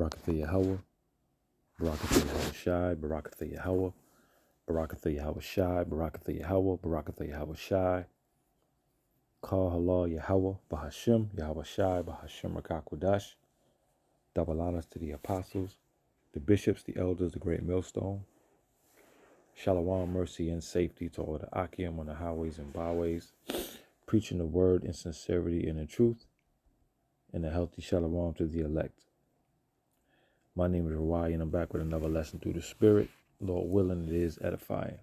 Barakatha Yahweh, Barakatha Yahweh Shai, Barakatha Yahweh, Barakatha Yahweh Shai, Barakatha Yahweh, Barakatha Yahweh Shai, Kal Halal Yahweh, Bahashim, Yahweh Shai, Bahashim Rakakwadash. Double honors to the apostles, the bishops, the elders, the great millstone. Shalom, mercy, and safety to all the Akim on the highways and byways, preaching the word in sincerity and in truth, and a healthy shalom to the elect. My name is Rawai, and I'm back with another lesson through the Spirit. Lord willing, it is edifying.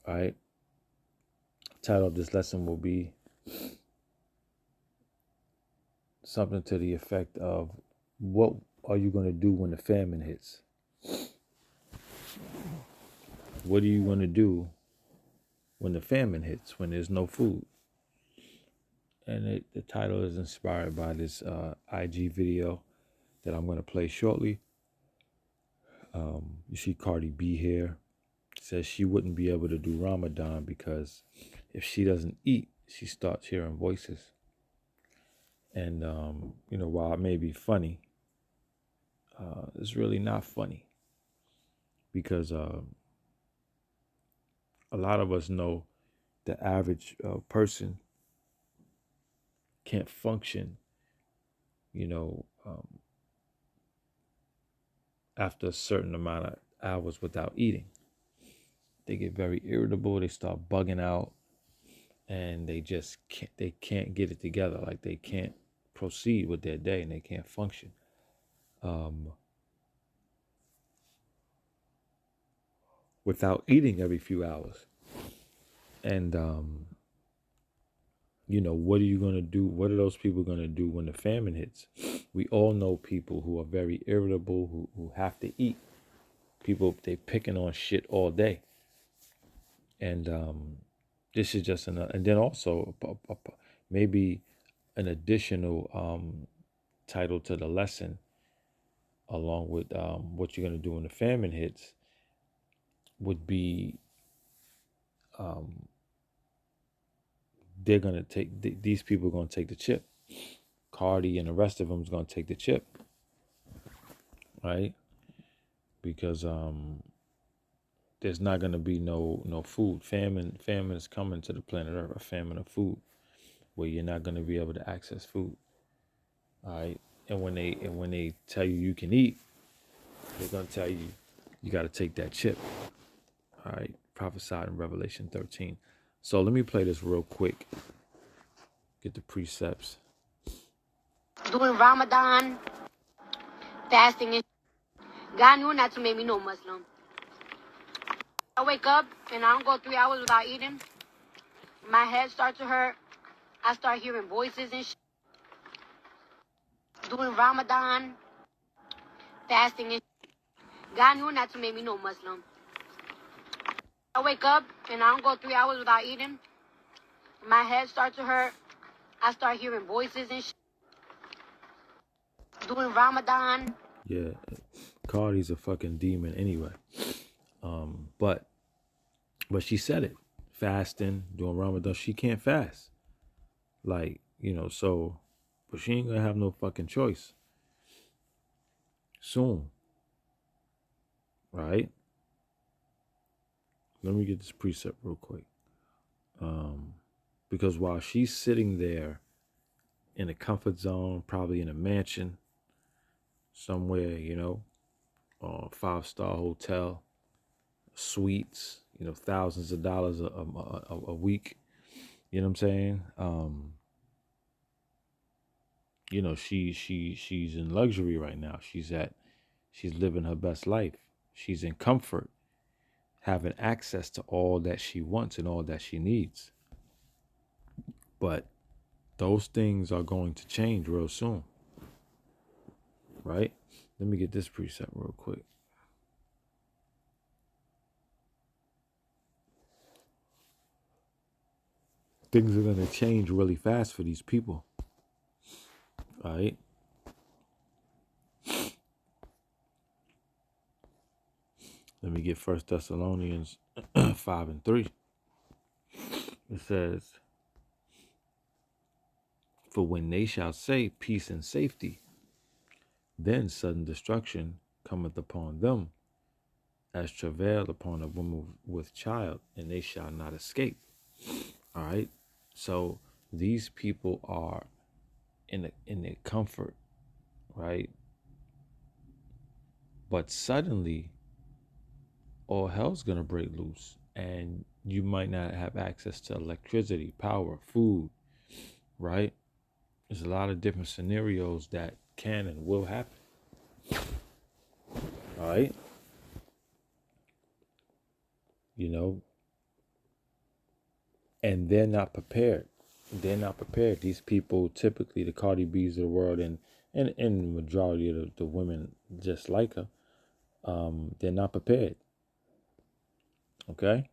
All right. Title of this lesson will be something to the effect of, what are you going to do when the famine hits? What are you going to do when the famine hits, when there's no food? And the title is inspired by this IG video that I'm going to play shortly. You see Cardi B here. Says she wouldn't be able to do Ramadan because if she doesn't eat, she starts hearing voices. And, while it may be funny, it's really not funny. Because a lot of us know the average person can't function, after a certain amount of hours without eating. They get very irritable. They start bugging out, and they just can't get it together. Like, they can't proceed with their day, and they can't function. Without eating every few hours. And, what are you going to do? What are those people going to do when the famine hits? We all know people who are very irritable, who have to eat. People, they picking on shit all day. And this is just another, and then also maybe an additional title to the lesson, along with what you're going to do when the famine hits, would be they're going to take, these people are going to take the chip. Cardi and the rest of them is going to take the chip, right? Because there's not going to be no food. Famine is coming to the planet Earth, a famine of food, where you're not going to be able to access food. All right, and when they tell you you can eat, they're going to tell you got to take that chip. All right, prophesied in Revelation 13. So let me play this real quick. Get the precepts. Doing Ramadan, fasting, and God knew not to make me no Muslim. I wake up and I don't go 3 hours without eating. My head starts to hurt. I start hearing voices and shit. Doing Ramadan, fasting, and God knew not to make me no Muslim. I wake up and I don't go 3 hours without eating. My head starts to hurt. I start hearing voices and shit. Doing Ramadan. Yeah, Cardi's a fucking demon anyway. But she said it. Fasting, doing Ramadan, she can't fast. Like, so, but she ain't gonna have no fucking choice. Soon. Right? Let me get this precept real quick. Because while she's sitting there in a comfort zone, probably in a mansion somewhere, 5-star hotel, suites, thousands of dollars a week. You know what I'm saying? She's in luxury right now. She's living her best life. She's in comfort, having access to all that she wants and all that she needs. But those things are going to change real soon. Right? Let me get this precept real quick. Things are going to change really fast for these people. All right? Let me get 1 Thessalonians 5:3. It says, "For when they shall say peace and safety, Then sudden destruction cometh upon them, as travail upon a woman with child, and they shall not escape. All right. So these people are in their comfort, right? But suddenly, all hell's gonna break loose, and you might not have access to electricity, power, food, right? There's a lot of different scenarios that can and will happen. All right. You know, and they're not prepared. They're not prepared. These people, typically the Cardi B's of the world, and the majority of the women just like her, they're not prepared. Okay,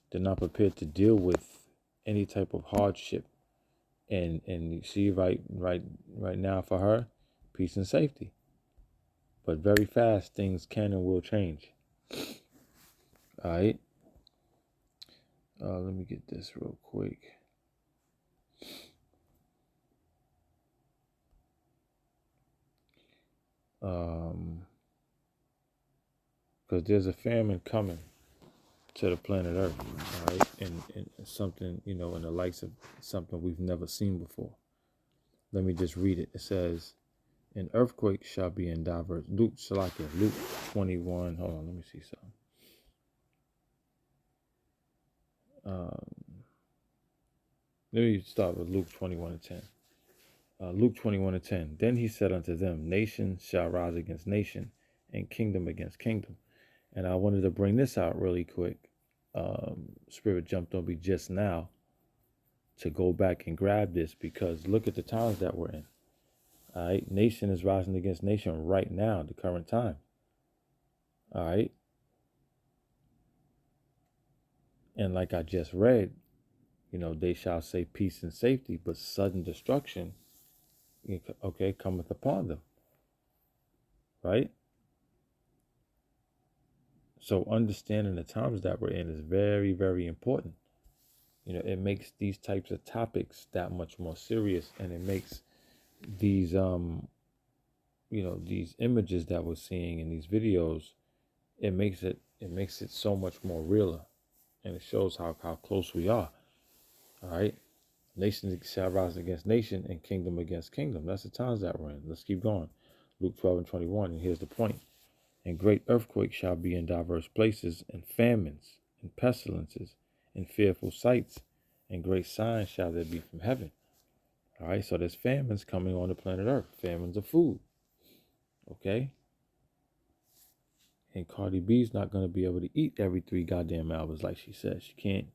they're not prepared to deal with any type of hardship. And you see, right now for her, peace and safety. But very fast, things can and will change. All right. Let me get this real quick. Because there's a famine coming to the planet Earth, all right, and something, in the likes of something we've never seen before. Let me just read it. It says, "An earthquake shall be in diverse." Luke 21. Hold on, let me see something. Let me start with Luke 21:10. Luke 21:10. Then he said unto them, "Nation shall rise against nation, and kingdom against kingdom." And I wanted to bring this out really quick. Spirit jumped on me just now to go back and grab this, because look at the times that we're in. All right, nation is rising against nation right now, the current time. All right, and like I just read, they shall say peace and safety, but sudden destruction, okay, cometh upon them. Right. So understanding the times that we're in is very, very important. It makes these types of topics that much more serious, and it makes these these images that we're seeing in these videos, it makes it so much more realer, and it shows how close we are. All right, nation shall rise against nation, and kingdom against kingdom. That's the times that we're in. Let's keep going. Luke 12:21, and here's the point. "And great earthquakes shall be in diverse places, and famines, and pestilences, and fearful sights, and great signs shall there be from heaven." All right, so there's famines coming on the planet Earth, famines of food. Okay, and Cardi B's not going to be able to eat every 3 goddamn hours, like she said. She can't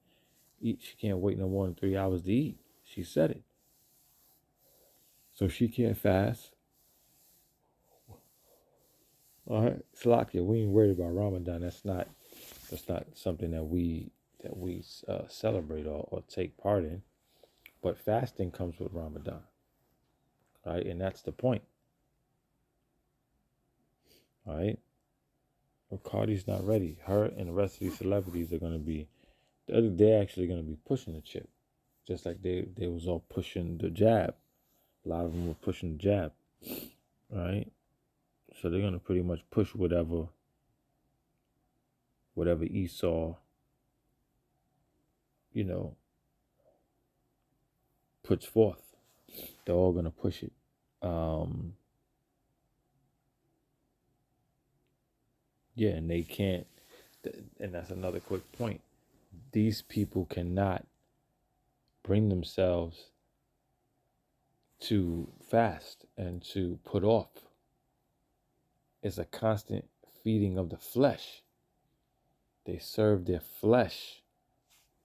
eat. She can't wait no more than 3 hours to eat. She said it. So she can't fast. All right, Salakia, we ain't worried about Ramadan. That's not something that we celebrate or take part in. But fasting comes with Ramadan. All right, and that's the point. All right. But Cardi's not ready. Her and the rest of these celebrities are going to be, they're actually going to be pushing the chip. Just like they was all pushing the jab. A lot of them were pushing the jab. All right. So they're going to pretty much push whatever Esau, puts forth. They're all going to push it. Yeah, and they can't, and that's another quick point. These people cannot bring themselves to fast and to put off. It's a constant feeding of the flesh. They serve their flesh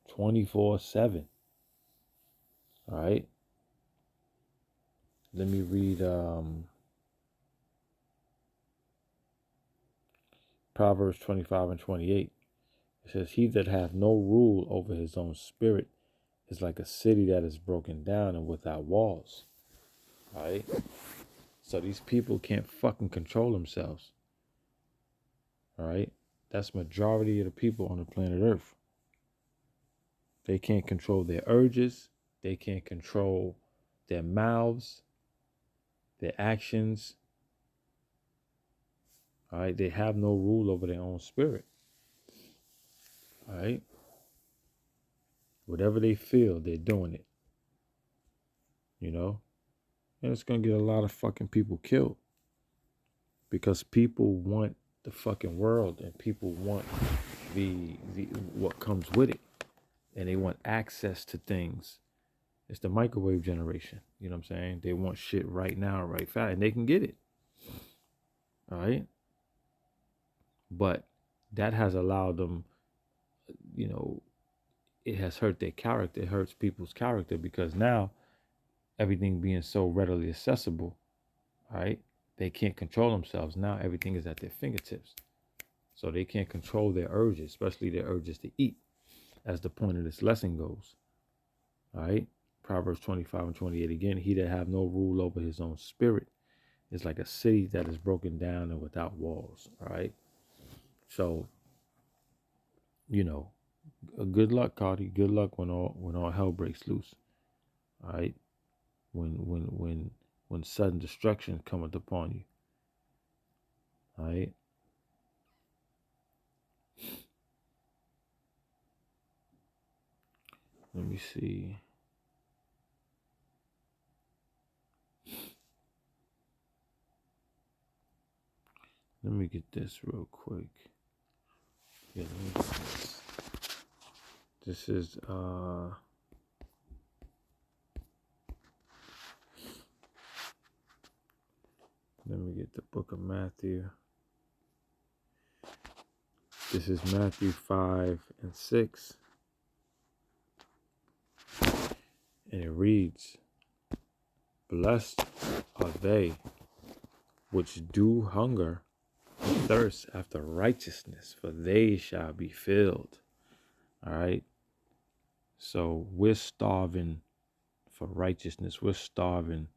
24/7. All right. Let me read Proverbs 25:28. It says, "He that hath no rule over his own spirit is like a city that is broken down and without walls." All right. So these people can't fucking control themselves. All right. That's majority of the people on the planet Earth. They can't control their urges. They can't control their mouths, their actions. All right, they have no rule over their own spirit. All right, whatever they feel, they're doing it. You know, and it's gonna get a lot of fucking people killed because people want the fucking world and people want the what comes with it, and they want access to things. It's the microwave generation. You know what I'm saying? They want shit right now, right fast, and they can get it. All right, but that has allowed them, you know, it has hurt their character. It hurts people's character because now everything being so readily accessible, right? They can't control themselves. Now everything is at their fingertips. So they can't control their urges, especially their urges to eat, as the point of this lesson goes. All right? Proverbs 25 and 28 again. He that have no rule over his own spirit is like a city that is broken down and without walls. All right? So, you know, good luck, Cardi. Good luck when all hell breaks loose. All right? When sudden destruction cometh upon you. All right? Let me see. Let me get this real quick. Yeah, let me get this. This is let me get the book of Matthew. This is Matthew 5 and 6. And it reads, blessed are they which do hunger and thirst after righteousness, for they shall be filled. All right. So we're starving for righteousness. We're starving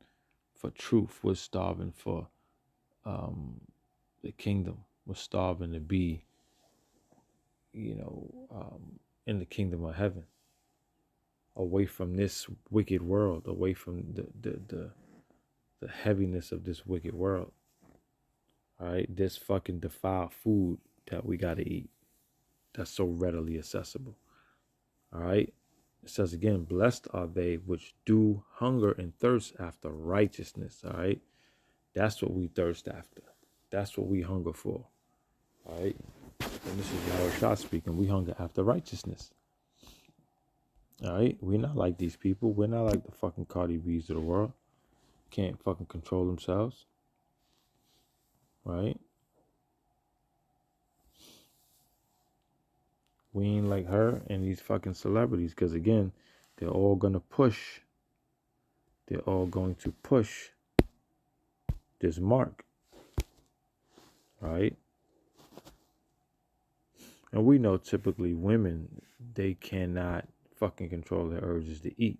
for truth. We're starving for the kingdom. We're starving to be, in the kingdom of heaven, away from this wicked world, away from the heaviness of this wicked world. All right, this fucking defiled food that we got to eat that's so readily accessible. All right, it says again, blessed are they which do hunger and thirst after righteousness. All right, that's what we thirst after. That's what we hunger for. All right, and this is Yahweh Shah speaking. We hunger after righteousness. All right, we're not like these people. We're not like the fucking Cardi B's of the world. Can't fucking control themselves. Right? We ain't like her and these fucking celebrities, because again, they're all gonna push. They're all going to push this mark. Right? And we know typically women, they cannot fucking control their urges to eat.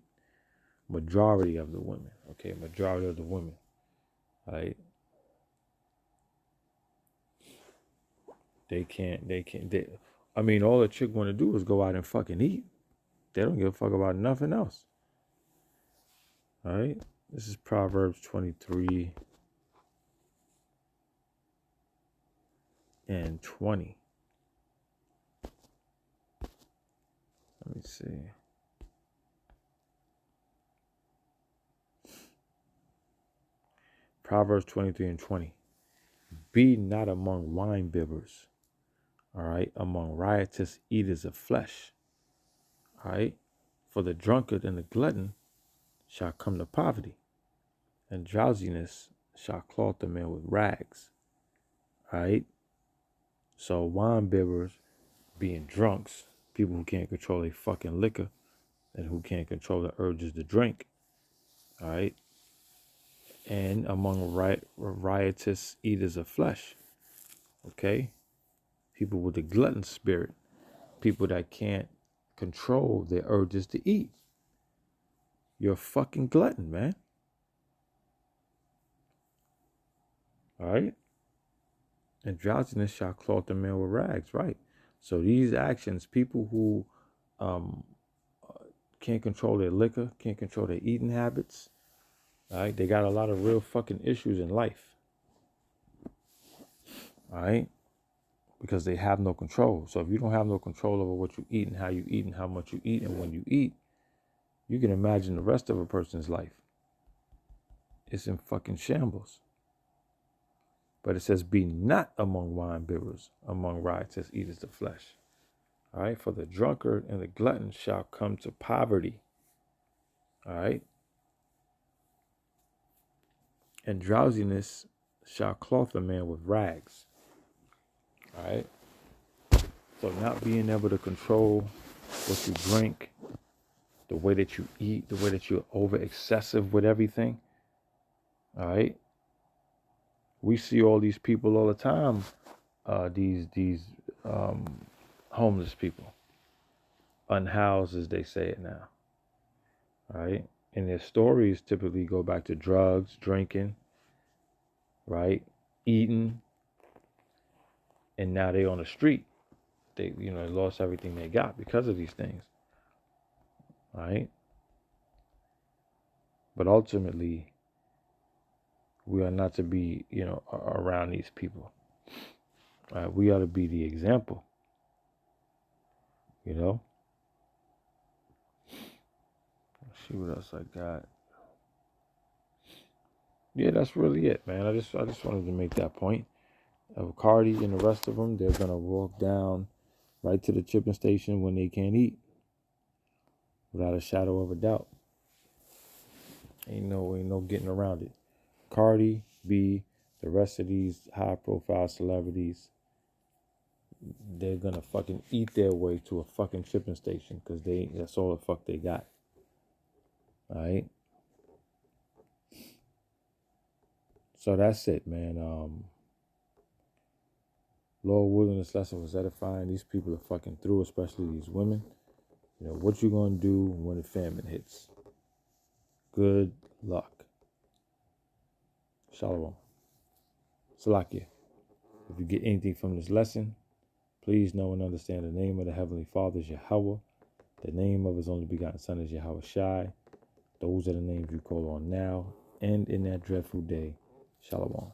Majority of the women. Okay, majority of the women. Right? They can't. I mean, all a chick want to do is go out and fucking eat. They don't give a fuck about nothing else. All right? This is Proverbs 23 and 20. Let me see. Proverbs 23 and 20. Be not among wine bibbers, all right, among riotous eaters of flesh, all right, for the drunkard and the glutton shall come to poverty, and drowsiness shall clothe the man with rags, all right. So wine bibbers being drunks, people who can't control their fucking liquor and who can't control the urges to drink, all right, and among riotous eaters of flesh, okay, people with the glutton spirit, people that can't control their urges to eat. You're a fucking glutton, man. All right? And drowsiness shall clothe the man with rags, right? So these actions, people who can't control their liquor, can't control their eating habits, all right? They got a lot of real fucking issues in life. All right? Because they have no control. So if you don't have no control over what you eat and how you eat and how much you eat and when you eat, you can imagine the rest of a person's life. It's in fucking shambles. But it says, be not among wine bibbers, among riotous eaters of flesh. All right? For the drunkard and the glutton shall come to poverty. All right? And drowsiness shall clothe a man with rags. All right? So not being able to control what you drink, the way that you eat, the way that you're over excessive with everything. All right? We see all these people all the time, these homeless people, unhoused as they say it now. All right? And their stories typically go back to drugs, drinking, right? Eating, and now they're on the street. They, lost everything they got because of these things. Right? But ultimately, we are not to be, around these people. We ought to be the example. Let's see what else I got. Yeah, that's really it, man. I just wanted to make that point. Cardi and the rest of them, they're gonna walk down right to the chipping station when they can't eat, without a shadow of a doubt. Ain't no getting around it. Cardi B, the rest of these high-profile celebrities, they're gonna fucking eat their way to a fucking shipping station because that's all the fuck they got. All right. So that's it, man. Lord willing, this lesson was edifying. These people are fucking through, especially these women. What you gonna do when the famine hits? Good luck. Shalom. Salakia. If you get anything from this lesson, please know and understand the name of the Heavenly Father is Yahweh. The name of His only begotten Son is Yahweh Shai. Those are the names you call on now and in that dreadful day. Shalom.